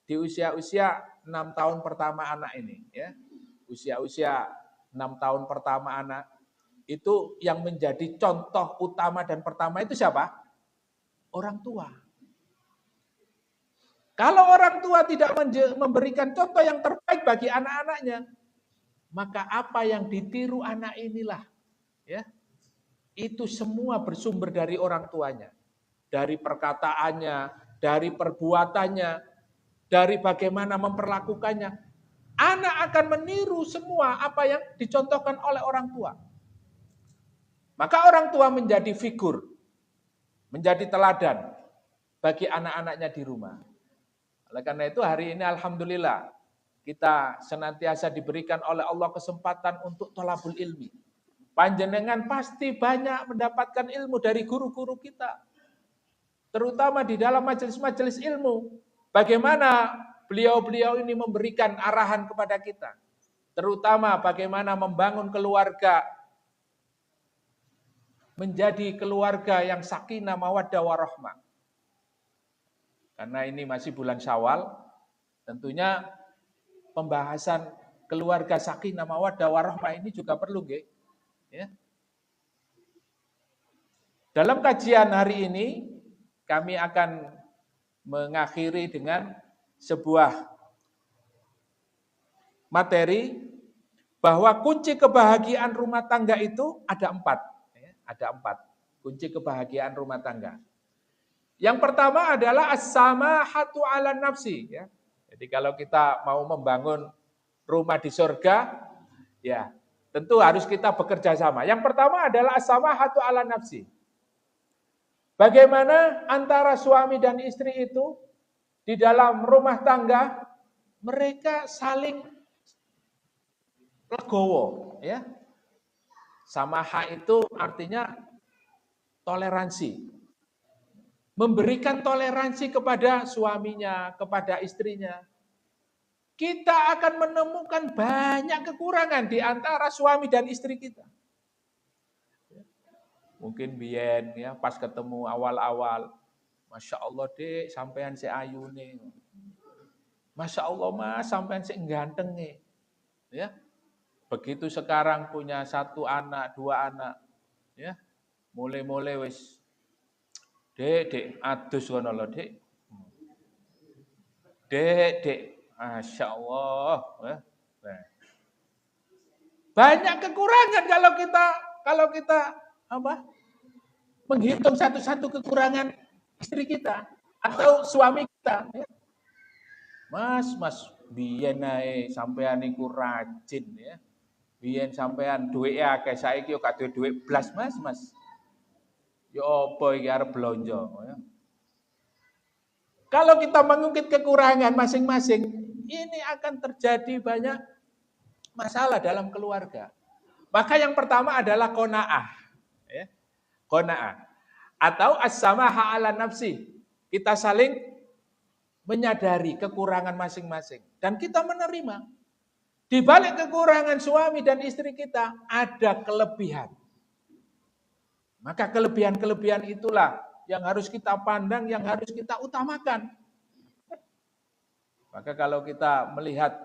6 tahun pertama anak ini. Ya. Usia-usia 6 tahun pertama anak. Itu yang menjadi contoh utama dan pertama itu siapa? Orang tua. Kalau orang tua tidak memberikan contoh yang terbaik bagi anak-anaknya, maka apa yang ditiru anak inilah, ya, itu semua bersumber dari orang tuanya. Dari perkataannya, dari perbuatannya, dari bagaimana memperlakukannya. Anak akan meniru semua apa yang dicontohkan oleh orang tua. Maka orang tua menjadi figur, menjadi teladan bagi anak-anaknya di rumah. Oleh karena itu hari ini alhamdulillah kita senantiasa diberikan oleh Allah kesempatan untuk thalabul ilmi. Panjenengan pasti banyak mendapatkan ilmu dari guru-guru kita. Terutama di dalam majelis-majelis ilmu. Bagaimana beliau-beliau ini memberikan arahan kepada kita. Terutama bagaimana membangun keluarga. Menjadi keluarga yang sakinah, mawaddah, warahmah. Karena ini masih bulan Syawal, tentunya pembahasan keluarga sakinah, mawaddah, warahmah ini juga perlu, nggih. Ya. Dalam kajian hari ini, kami akan mengakhiri dengan sebuah materi bahwa kunci kebahagiaan rumah tangga itu ada 4. Ada 4 kunci kebahagiaan rumah tangga. Yang pertama adalah as-samahatu 'ala nafsi. Ya. Jadi kalau kita mau membangun rumah di surga, ya tentu harus kita bekerja sama. Yang pertama adalah as-samahatu 'ala nafsi. Bagaimana antara suami dan istri itu di dalam rumah tangga mereka saling legowo, ya. Samaha itu artinya toleransi. Memberikan toleransi kepada suaminya, kepada istrinya. Kita akan menemukan banyak kekurangan di antara suami dan istri kita. Mungkin biyen ya pas ketemu awal-awal, Masya Allah dek, sampean si ayu nih. Masya Allah mas, sampean si ganteng nih. Ya. Begitu sekarang punya 1 anak, 2 anak, ya, mulai wis, dek, adus kono lho dek, dek, Masya Allah, ya. Nah. Banyak kekurangan kalau kita apa? Menghitung satu-satu kekurangan istri kita atau suami kita. Ya. Mas, biyen ae sampean niku rajin ya. Biyen sampean duweke akeh, saiki yo gak duwe dhuwit blas, Mas. Yo apa iki arep blonjo ya. Kalau kita mengungkit kekurangan masing-masing, ini akan terjadi banyak masalah dalam keluarga. Maka yang pertama adalah qanaah, ya. Qanaah atau as-samaha 'ala nafsi. Kita saling menyadari kekurangan masing-masing dan kita menerima. Di balik kekurangan suami dan istri kita ada kelebihan. Maka kelebihan-kelebihan itulah yang harus kita pandang, yang harus kita utamakan. Maka kalau kita melihat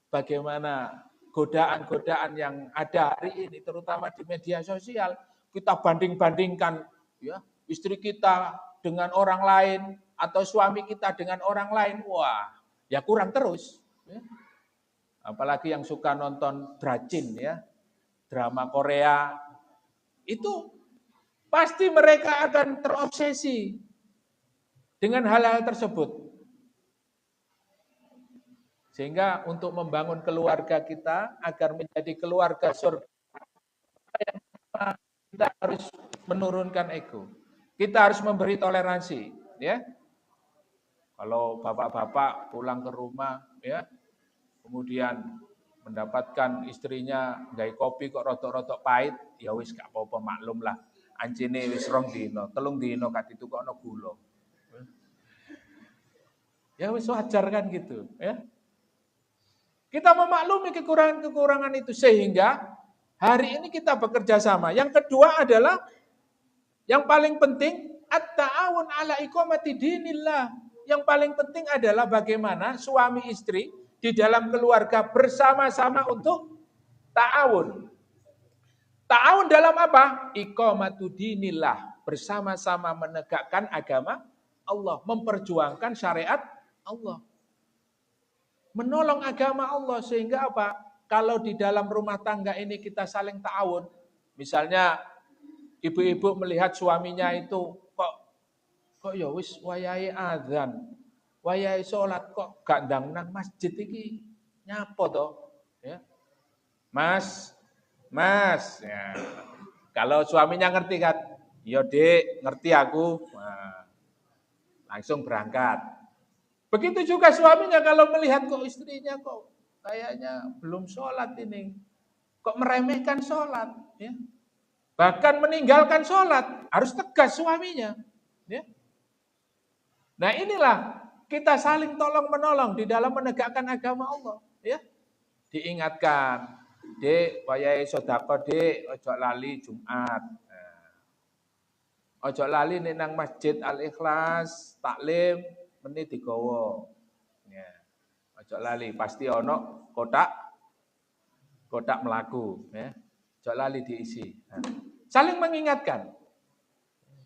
bagaimana godaan-godaan yang ada hari ini, terutama di media sosial, kita banding-bandingkan ya, istri kita dengan orang lain atau suami kita dengan orang lain, wah, ya kurang terus. Ya. Apalagi yang suka nonton drajin ya, drama Korea, itu pasti mereka akan terobsesi dengan hal-hal tersebut. Sehingga untuk membangun keluarga kita agar menjadi keluarga surga, kita harus menurunkan ego. Kita harus memberi toleransi, ya. Kalau bapak-bapak pulang ke rumah, ya, kemudian mendapatkan istrinya nggawe kopi kok rotok-rotok pahit, ya wis gak apa-apa, maklum lah. Ancine wis 2 dino, 3 dino gak ditukokno gula. Ya wis wajar kan gitu, ya. Kita memaklumi kekurangan-kekurangan itu sehingga hari ini kita bekerja sama. Yang kedua adalah yang paling penting at-ta'awun 'ala iqamati dinillah. Yang paling penting adalah bagaimana suami istri di dalam keluarga bersama-sama untuk ta'awun. Ta'awun dalam apa? Iqamatu dinillah, bersama-sama menegakkan agama Allah, memperjuangkan syariat Allah. Menolong agama Allah sehingga apa? Kalau di dalam rumah tangga ini kita saling ta'awun, misalnya ibu-ibu melihat suaminya itu kok ya wis wayahe azan, wayahe salat kok gak ndang nang masjid iki nyapa to? Ya. Mas. Ya. Kalau suaminya ngerti kan, ya Dek, ngerti aku. Nah, langsung berangkat. Begitu juga suaminya kalau melihat kok istrinya kok kayaknya belum sholat ini, kok meremehkan sholat, ya. Bahkan meninggalkan sholat, harus tegas suaminya. Ya. Nah inilah kita saling tolong menolong di dalam menegakkan agama Allah. Ya. Diingatkan, dek, wayai sodako dek, ojo lali Jumat. Ojo lali nang Masjid Al-Ikhlas, taklim, menit digowo. Ya. Ojo lali, pasti ono kotak melaku. Ya. Ojo lali diisi. Nah. Saling mengingatkan.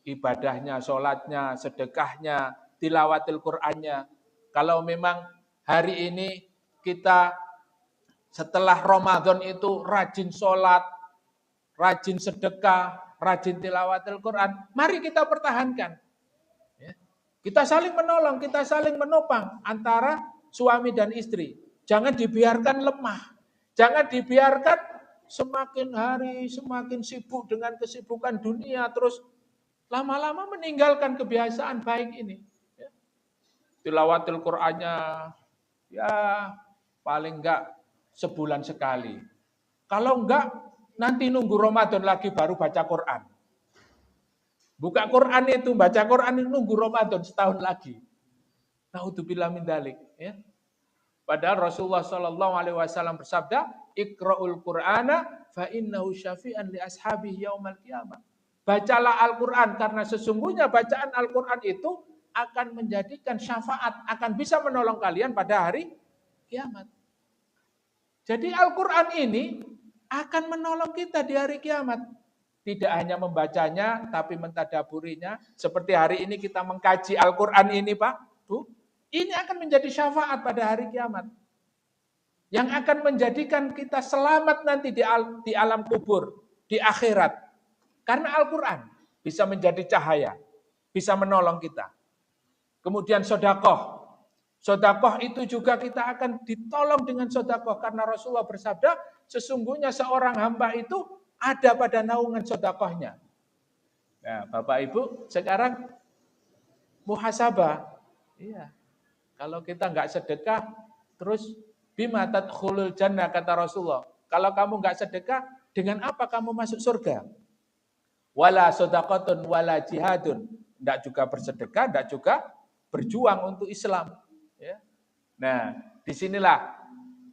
Ibadahnya, sholatnya, sedekahnya, tilawatil Qur'annya. Kalau memang hari ini kita setelah Ramadan itu rajin sholat, rajin sedekah, rajin tilawatil Qur'an, mari kita pertahankan. Ya. Kita saling menolong, kita saling menopang antara suami dan istri. Jangan dibiarkan lemah. Jangan dibiarkan semakin hari semakin sibuk dengan kesibukan dunia, terus lama-lama meninggalkan kebiasaan baik ini. Ya. Tilawatil Qur'annya ya paling enggak sebulan sekali. Kalau enggak, nanti nunggu Ramadan lagi baru baca Quran. Buka Quran itu, baca Quran itu nunggu Ramadan setahun lagi. Naudzubillah min dzalik. Ya. Padahal Rasulullah SAW bersabda, Iqra'ul Qur'ana fa innahu syafi'an li ashabihi yaumal qiyamah. Bacalah Al-Quran karena sesungguhnya bacaan Al-Quran itu akan menjadikan syafaat, akan bisa menolong kalian pada hari kiamat. Jadi Al-Quran ini akan menolong kita di hari kiamat. Tidak hanya membacanya, tapi mentadaburinya. Seperti hari ini kita mengkaji Al-Quran ini Pak, Bu. Ini akan menjadi syafaat pada hari kiamat. Yang akan menjadikan kita selamat nanti di alam kubur, di akhirat. Karena Al-Quran bisa menjadi cahaya, bisa menolong kita. Kemudian sodakoh. Sodakoh itu juga kita akan ditolong dengan sodakoh. Karena Rasulullah bersabda, sesungguhnya seorang hamba itu ada pada naungan sodakohnya. Nah, Bapak Ibu, sekarang muhasabah. Iya. Kalau kita nggak sedekah, terus bima tadkhulul jannah, kata Rasulullah. Kalau kamu nggak sedekah, dengan apa kamu masuk surga? Wala sodakotun, wala jihadun. Tidak juga bersedekah, tidak juga berjuang untuk Islam. Ya. Nah, disinilah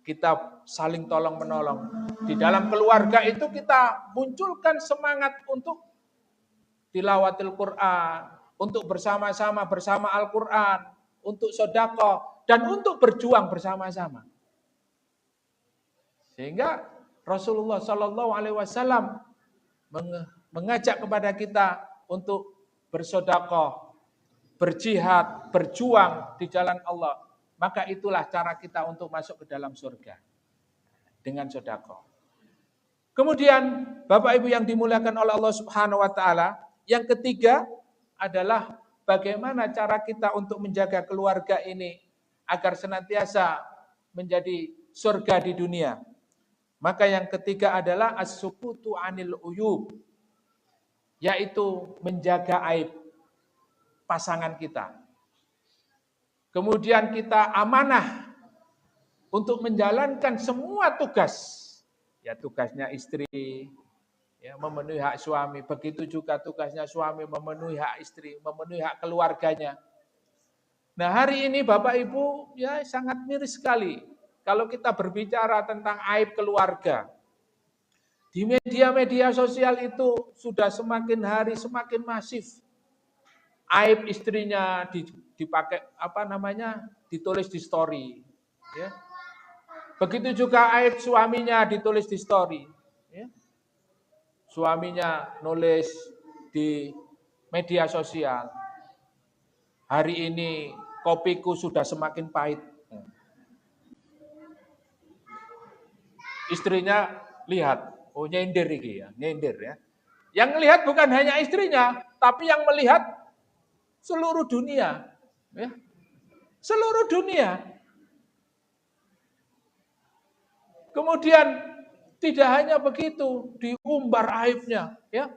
kita saling tolong menolong. Di dalam keluarga itu kita munculkan semangat untuk tilawatil Quran, untuk bersama-sama bersama Al-Quran, untuk sedekah dan untuk berjuang bersama-sama. Sehingga Rasulullah SAW mengajak kepada kita untuk bersedekah, berjihad, berjuang di jalan Allah. Maka itulah cara kita untuk masuk ke dalam surga. Dengan sedekah. Kemudian Bapak Ibu yang dimuliakan oleh Allah Subhanahu wa taala, yang ketiga adalah bagaimana cara kita untuk menjaga keluarga ini agar senantiasa menjadi surga di dunia. Maka yang ketiga adalah as-sukutu 'anil uyub, yaitu menjaga aib pasangan kita. Kemudian kita amanah untuk menjalankan semua tugas. Ya tugasnya istri, ya, memenuhi hak suami. Begitu juga tugasnya suami memenuhi hak istri, memenuhi hak keluarganya. Nah hari ini Bapak Ibu ya sangat miris sekali kalau kita berbicara tentang aib keluarga. Di media-media sosial itu sudah semakin hari semakin masif. Aib istrinya dipakai ditulis di story. Ya. Begitu juga aib suaminya ditulis di story. Ya. Suaminya nulis di media sosial. Hari ini kopiku sudah semakin pahit. Istrinya lihat, oh nyindir iki ya, nyindir ya. Yang melihat bukan hanya istrinya, tapi yang melihat seluruh dunia. Ya. Seluruh dunia. Kemudian tidak hanya begitu, diumbar aibnya, ya,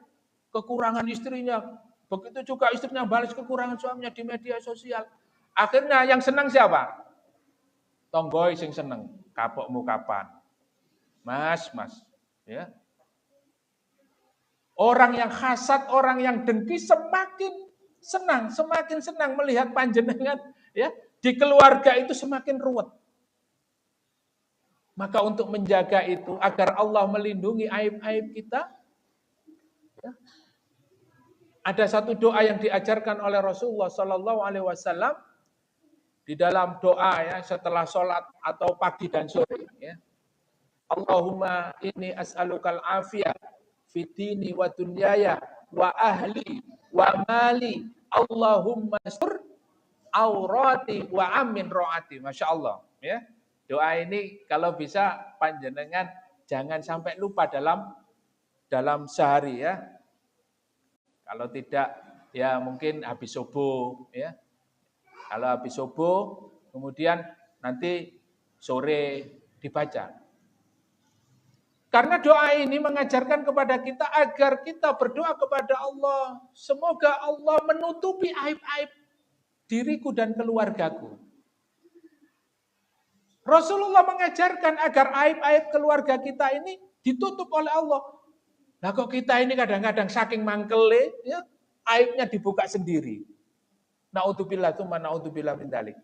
kekurangan istrinya. Begitu juga istrinya balas kekurangan suaminya di media sosial. Akhirnya yang senang siapa? Tonggoi sing seneng, kapokmu kapan? Mas, ya. Orang yang hasad, orang yang dengki semakin senang melihat panjenengan ya di keluarga itu semakin ruwet. Maka untuk menjaga itu agar Allah melindungi aib-aib kita, ya, ada satu doa yang diajarkan oleh Rasulullah Sallallahu Alaihi Wasallam di dalam doa ya setelah sholat atau pagi dan sore. Ya. Allahumma inni as'alukal afiyah fitini wa dunyaya wa ahli wa mali. Allahumma sur aurati wa amin ro'ati. Masya Allah. Ya. Doa ini kalau bisa panjenengan jangan sampai lupa dalam sehari ya. Kalau tidak ya mungkin habis subuh ya. Kalau habis subuh kemudian nanti sore dibaca. Karena doa ini mengajarkan kepada kita agar kita berdoa kepada Allah. Semoga Allah menutupi aib-aib diriku dan keluargaku. Rasulullah mengajarkan agar aib-aib keluarga kita ini ditutup oleh Allah. Nah kok kita ini kadang-kadang saking mangkele, ya, aibnya dibuka sendiri. Na'udzubillah tsumma na'udzubillah min dzalik.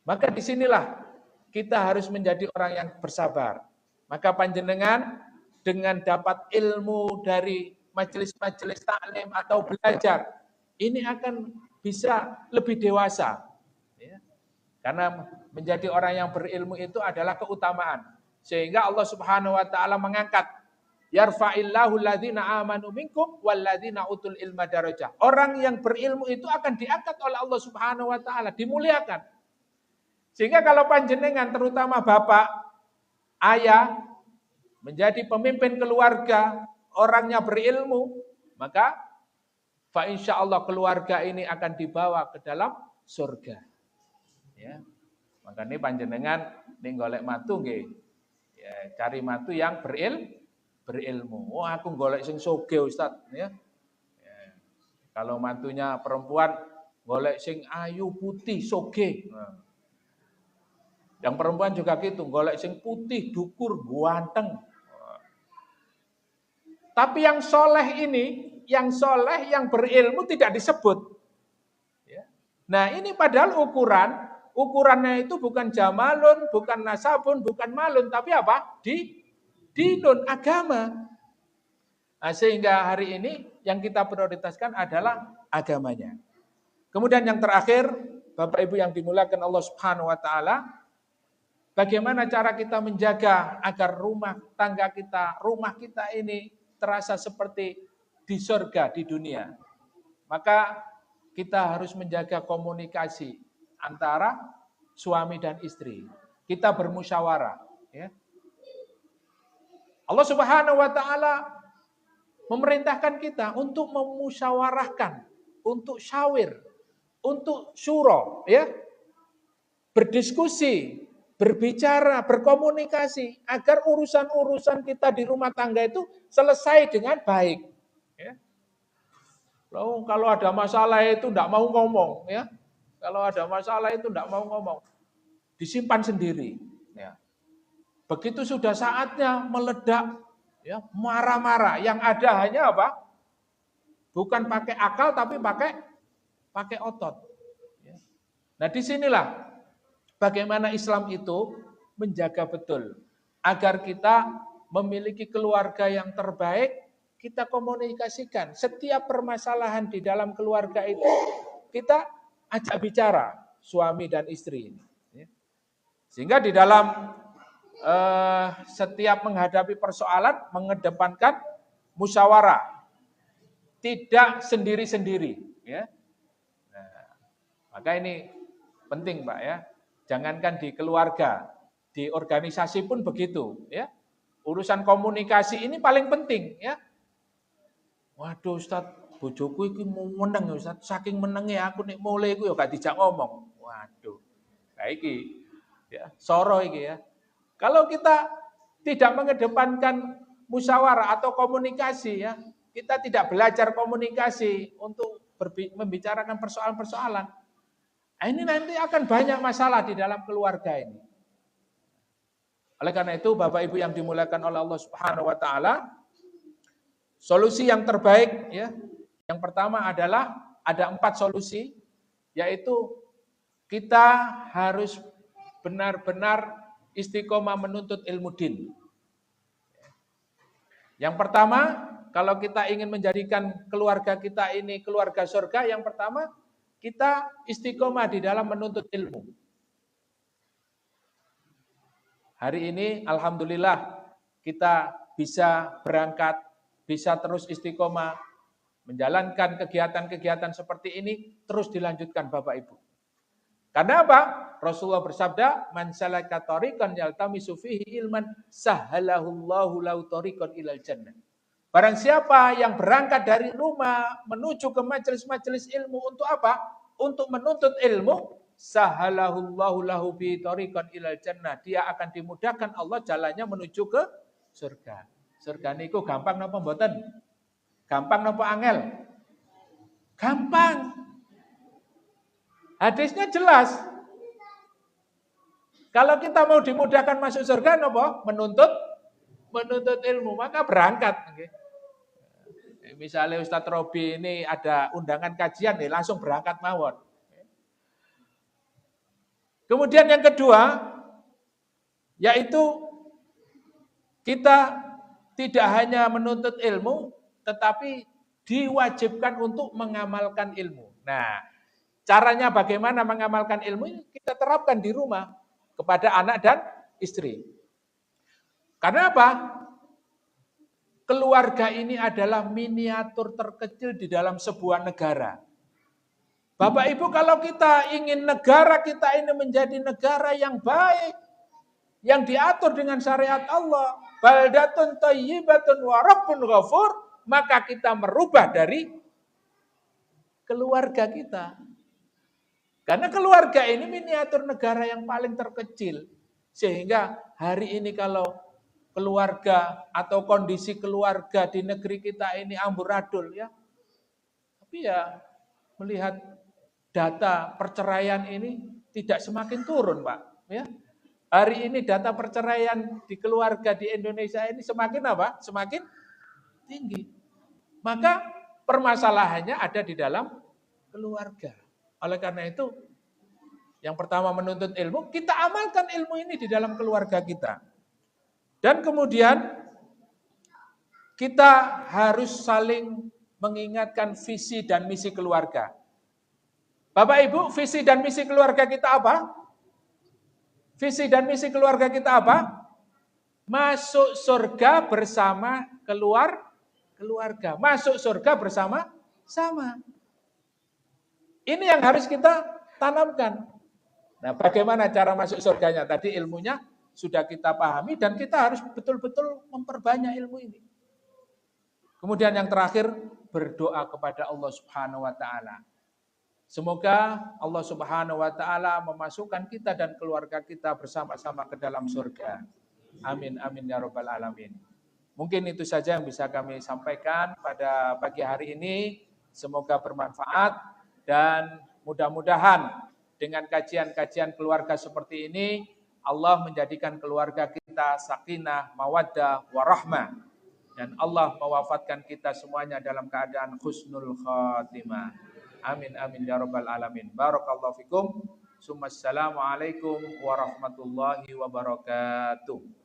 Maka disinilah kita harus menjadi orang yang bersabar. Maka panjenengan dengan dapat ilmu dari majelis-majelis taklim atau belajar, ini akan bisa lebih dewasa. Ya. Karena menjadi orang yang berilmu itu adalah keutamaan. Sehingga Allah Subhanahu wa taala mengangkat yarfa'illahu alladzina amanu minkum walladzina utul ilma darajah. Orang yang berilmu itu akan diangkat oleh Allah Subhanahu wa taala, dimuliakan. Sehingga kalau panjenengan terutama bapak, ayah menjadi pemimpin keluarga, orangnya berilmu, maka fa insyaallah keluarga ini akan dibawa ke dalam surga. Ya. Makanya panjenengan ning golek matu nggih. Ya, cari matu yang berilmu. Oh, aku golek sing sugih Ustaz, ya. Ya. Kalau mantunya perempuan golek sing ayu putih sugih. Nah. Yang perempuan juga gitu, golek sing putih, dukur, ganteng. Tapi yang soleh ini, yang soleh, yang berilmu tidak disebut. Nah ini padahal ukurannya itu bukan jamalun, bukan nasabun, bukan malun, tapi apa? Dinun, agama. Nah, sehingga hari ini yang kita prioritaskan adalah agamanya. Kemudian yang terakhir, Bapak Ibu yang dimuliakan Allah Subhanahu wa taala, bagaimana cara kita menjaga agar rumah tangga kita, rumah kita ini terasa seperti di surga di dunia. Maka kita harus menjaga komunikasi antara suami dan istri. Kita bermusyawarah. Ya. Allah Subhanahu wa taala memerintahkan kita untuk memusyawarahkan, untuk syawir, untuk syuro, ya. Berdiskusi, berbicara, berkomunikasi agar urusan-urusan kita di rumah tangga itu selesai dengan baik. Ya. Loh, kalau ada masalah itu tidak mau ngomong, ya. Kalau ada masalah itu tidak mau ngomong, disimpan sendiri. Ya. Begitu sudah saatnya meledak, ya, marah-marah. Yang ada hanya apa? Bukan pakai akal tapi pakai otot. Ya. Nah disinilah bagaimana Islam itu menjaga betul agar kita memiliki keluarga yang terbaik. Kita komunikasikan setiap permasalahan di dalam keluarga itu kita ajak bicara suami dan istri ini. Sehingga di dalam setiap menghadapi persoalan mengedepankan musyawarah, tidak sendiri-sendiri. Ya. Nah, maka ini penting Pak ya. Jangankan di keluarga, di organisasi pun begitu. Ya. Urusan komunikasi ini paling penting ya. Waduh Ustaz, bojoku iki mau meneng ya Ustaz, saking menenge aku nek mulai iku ya gak dijak ngomong. Waduh. Lah iki ya, soro iki ya. Kalau kita tidak mengedepankan musyawarah atau komunikasi ya, kita tidak belajar komunikasi untuk membicarakan persoalan-persoalan, Ini nanti akan banyak masalah di dalam keluarga ini. Oleh karena itu, Bapak Ibu yang dimuliakan oleh Allah Subhanahu wa taala, solusi yang terbaik ya. Yang pertama adalah ada 4 solusi, yaitu kita harus benar-benar istiqomah menuntut ilmu din. Yang pertama, kalau kita ingin menjadikan keluarga kita ini keluarga surga, yang pertama kita istiqomah di dalam menuntut ilmu. Hari ini alhamdulillah kita bisa berangkat, bisa terus istiqomah menjalankan kegiatan-kegiatan seperti ini terus dilanjutkan Bapak Ibu. Karena apa? Rasulullah bersabda, "Man salaka tariqan yaltamisu fihi ilman sahhalahullahu lahu tariqan ilal jannah." Barang siapa yang berangkat dari rumah menuju ke majelis-majelis ilmu untuk apa? Untuk menuntut ilmu, sahhalahullahu lahu bi tariqan ilal jannah. Dia akan dimudahkan Allah jalannya menuju ke surga. Surga niku gampang napa mboten? Gampang napa angel? Gampang. Hadisnya jelas. Kalau kita mau dimudahkan masuk surga napa? Menuntut ilmu, maka berangkat. Misalnya Ustadz Robi ini ada undangan kajian nih, langsung berangkat mawon. Kemudian yang kedua, yaitu kita tidak hanya menuntut ilmu, tetapi diwajibkan untuk mengamalkan ilmu. Nah, caranya bagaimana mengamalkan ilmu ini kita terapkan di rumah kepada anak dan istri. Karena apa? Keluarga ini adalah miniatur terkecil di dalam sebuah negara. Bapak Ibu, kalau kita ingin negara kita ini menjadi negara yang baik, yang diatur dengan syariat Allah, baldatun thayyibatun wa rabbun ghafur, maka kita merubah dari keluarga kita. Karena keluarga ini miniatur negara yang paling terkecil. Sehingga hari ini kalau keluarga atau kondisi keluarga di negeri kita ini amburadul ya. Tapi ya melihat data perceraian ini tidak semakin turun, Pak, ya. Hari ini data perceraian di keluarga di Indonesia ini semakin apa? Semakin tinggi. Maka permasalahannya ada di dalam keluarga. Oleh karena itu, yang pertama menuntut ilmu, kita amalkan ilmu ini di dalam keluarga kita. Dan kemudian kita harus saling mengingatkan visi dan misi keluarga. Bapak Ibu, visi dan misi keluarga kita apa? Visi dan misi keluarga kita apa? Masuk surga bersama keluarga. Masuk surga bersama-sama. Ini yang harus kita tanamkan. Nah, bagaimana cara masuk surganya? Tadi ilmunya sudah kita pahami dan kita harus betul-betul memperbanyak ilmu ini. Kemudian yang terakhir, berdoa kepada Allah Subhanahu wa taala. Semoga Allah Subhanahu wa taala memasukkan kita dan keluarga kita bersama-sama ke dalam surga. Amin amin ya rabbal alamin. Mungkin itu saja yang bisa kami sampaikan pada pagi hari ini. Semoga bermanfaat dan mudah-mudahan dengan kajian-kajian keluarga seperti ini Allah menjadikan keluarga kita sakinah, mawaddah, warahmah. Dan Allah mewafatkan kita semuanya dalam keadaan husnul khatimah. Amin amin ya rabbal alamin. Barakallahu fikum. Assalamualaikum warahmatullahi wabarakatuh.